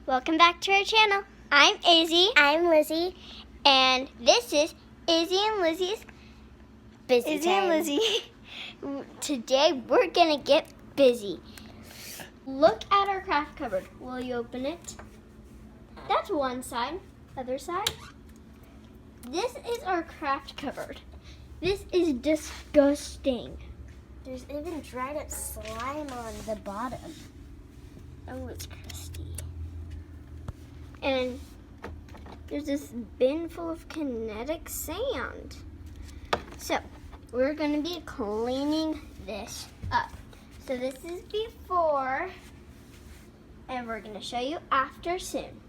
Welcome back to our channel. I'm Izzy. I'm Lizzie. And this is Izzy and Lizzie's Busy time. and Lizzie. Today we're gonna get busy. Look at our craft cupboard. Will you open it? That's one side. Other side. This is our craft cupboard. This is disgusting. There's even dried up slime on the bottom. Oh, it's crusty. And there's this bin full of kinetic sand. So, we're going to be cleaning this up. So this is before, and we're going to show you after soon.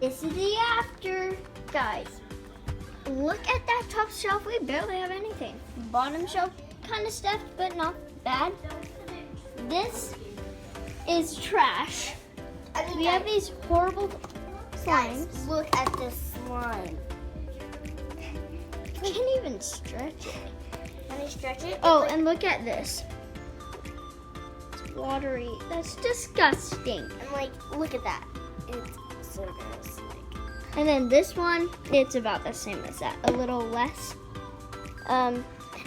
This is the after, guys. Look at that top shelf. We barely have anything. Bottom shelf, kind of stuffed, but not bad. This is trash. We have these horrible slimes. Guys, look at this slime. I can't even stretch it. Can I stretch it? Oh, and look at this. It's watery. That's disgusting. And look at that. It's so gross. And then this one, it's about the same as that, a little less.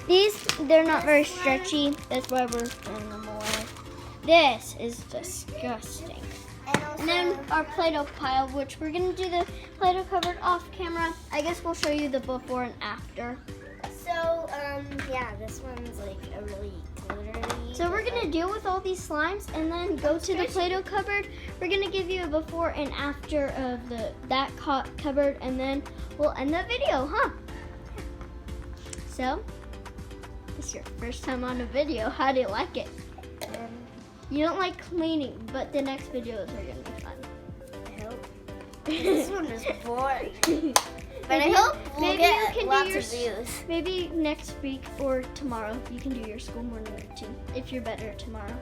These, they're not very stretchy. That's why we're throwing them away. This is disgusting. And then our Play-Doh pile, which we're gonna do the Play-Doh cupboard off camera. I guess we'll show you the before and after. So, yeah, this one's like a really glittery. So we're gonna deal with all these slimes and then go to the Play-Doh cupboard. We're gonna give you a before and after of that cupboard, and then we'll end the video, huh? So, this is your first time on a video. How do you like it? You don't like cleaning, but the next videos are gonna be fun. I hope. This one is boring. But I hope we'll get lots of views. Maybe next week or tomorrow you can do your school morning routine if you're better tomorrow.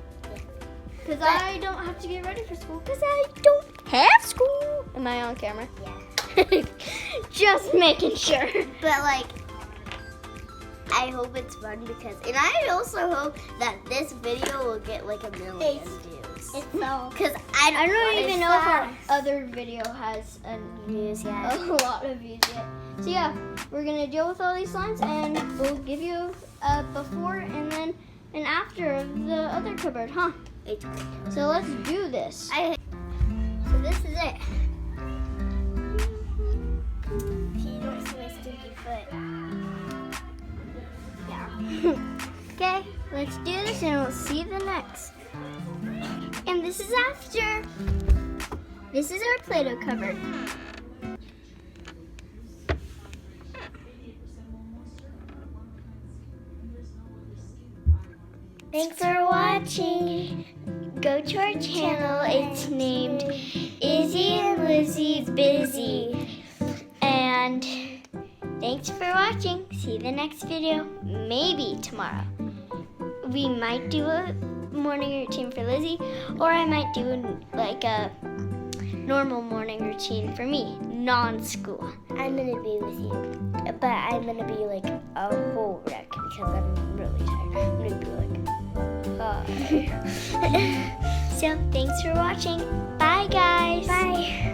Because I don't have to get ready for school because I don't have school. Am I on camera? Yeah. Just making sure. But I hope it's fun and I also hope that this video will get like 1 million views. It's so. Because I don't even know if our other video has views a lot of views yet. So yeah, we're gonna deal with all these slimes and we'll give you a before and then an after of the other cupboard, huh? So let's do this. So this is it. You don't see my stinky foot. Okay, let's do this and we'll see the next. And this is after. This is our Play-Doh cupboard. Thanks for watching. Go to our channel. It's named Izzy and Lizzie's Busy. And thanks for watching. See you in the next video. Maybe tomorrow. We might do a morning routine for Lizzie, or I might do like a normal morning routine for me, non-school. I'm gonna be with you, but I'm gonna be like a whole wreck because I'm really tired. I'm gonna be like, So thanks for watching. Bye guys. Bye.